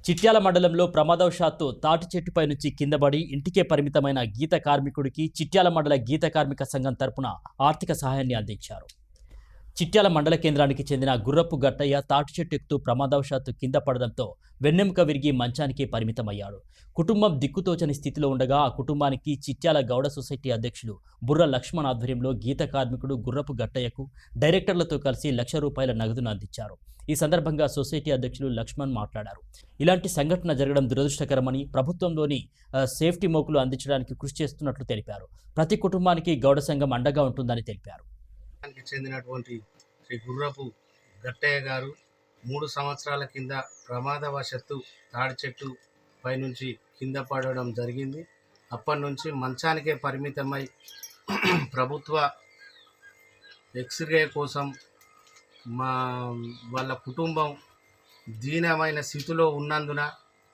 చిట్యాల మండలంలో ప్రమాదవశాత్తు తాటి చెట్టుపై నుంచి కిందపడి ఇంటికే పరిమితమైన గీత కార్మికుడికి చిట్యాల మండల గీత కార్మిక సంఘం తరపున ఆర్థిక సహాయాన్ని అందించారు. చిట్యాల మండల కేంద్రానికి చెందిన గుర్రపు గట్టయ్య తాటి చెట్టు ఎక్కుతూ ప్రమాదవశాత్తు కింద పడడంతో వెన్నెముక విరిగి మంచానికి పరిమితమయ్యాడు. కుటుంబం దిక్కుతోచని స్థితిలో ఉండగా ఆ కుటుంబానికి చిట్యాల గౌడ సొసైటీ అధ్యక్షులు బుర్ర లక్ష్మణ్ ఆధ్వర్యంలో గీత కార్మికుడు గుర్రపు గట్టయ్యకు డైరెక్టర్లతో కలిసి ₹1,00,000 నగదును అందించారు. ఈ సందర్భంగా సొసైటీ అధ్యక్షులు లక్ష్మణ్ మాట్లాడారు. ఇలాంటి సంఘటన జరగడం దురదృష్టకరమని, ప్రభుత్వంలోని సేఫ్టీ మోకులు అందించడానికి కృషి చేస్తున్నట్లు తెలిపారు. ప్రతి కుటుంబానికి గౌడ సంఘం అండగా ఉంటుందని తెలిపారు. చెందినటువంటి శ్రీ గుర్రపు గట్టయ్య గారు 3 సంవత్సరాల కింద ప్రమాదవశాత్తు తాడి చెట్టు పైనుంచి కింద పడడం జరిగింది. అప్పటి నుంచి మంచానికే పరిమితమై ప్రభుత్వ ఎక్స్రే కోసం వాళ్ళ కుటుంబం దీనమైన స్థితిలో ఉన్నందున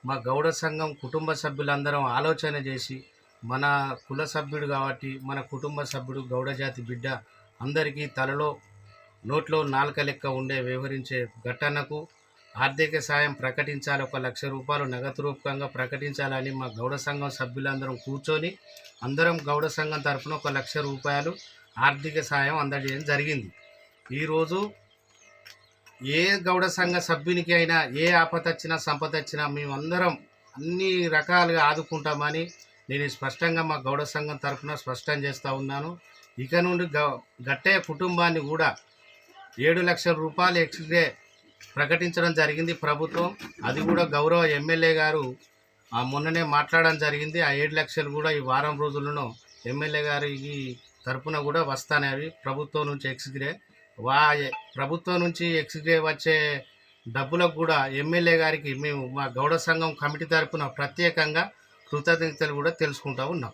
మా గౌడ సంఘం కుటుంబ సభ్యులందరం ఆలోచన చేసి మన కుల సభ్యుడు కాబట్టి మన కుటుంబ సభ్యుడు గౌడ జాతి బిడ్డ అందరికీ తలలో నోట్లో నాలుక లెక్క ఉండే వ్యవహరించే ఘటనకు ఆర్థిక సాయం ప్రకటించాలి, ₹1,00,000 నగదు రూపకంగా ప్రకటించాలని మా గౌడ సంఘం సభ్యులందరం కూర్చొని అందరం గౌడ సంఘం తరఫున ₹1,00,000 ఆర్థిక సాయం అందజేయడం జరిగింది. ఈరోజు ఏ గౌడ సంఘ సభ్యునికి అయినా ఏ ఆపద వచ్చినా సంపద వచ్చినా మేమందరం అన్ని రకాలుగా ఆదుకుంటామని నేను స్పష్టంగా మా గౌడ సంఘం తరఫున స్పష్టం చేస్తూ ఉన్నాను. ఇక నుండి గట్టయ్య కుటుంబాన్ని కూడా ₹7,00,000 ఎక్స్గ్రే ప్రకటించడం జరిగింది ప్రభుత్వం. అది కూడా గౌరవ ఎమ్మెల్యే గారు మొన్ననే మాట్లాడడం జరిగింది. ఆ 7,00,000 కూడా ఈ వారం రోజులను ఎమ్మెల్యే గారికి తరఫున కూడా వస్తానవి ప్రభుత్వం నుంచి ఎక్స్గ్రే. ప్రభుత్వం నుంచి ఎక్స్గ్రే వచ్చే డబ్బులకు కూడా ఎమ్మెల్యే గారికి మేము మా గౌడ సంఘం కమిటీ తరఫున ప్రత్యేకంగా కృతజ్ఞతలు కూడా తెలుసుకుంటూ ఉన్నాం.